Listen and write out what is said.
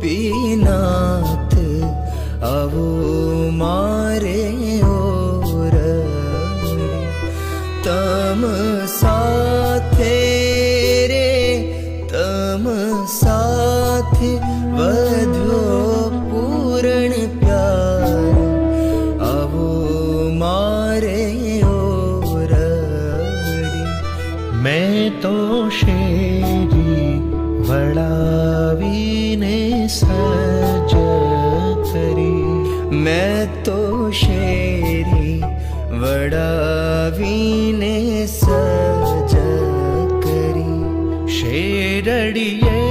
ગોપીનાથ આવો મારે ઓરડી તમ સાથે રે તમ સાથે વધ્યો પૂરણ પ્યાર આવો મારે ઓરડી मैं तो शेरी वड़ावीने सज करी मैं तो શેરી વડાવીને સજ કરી શેરડીએ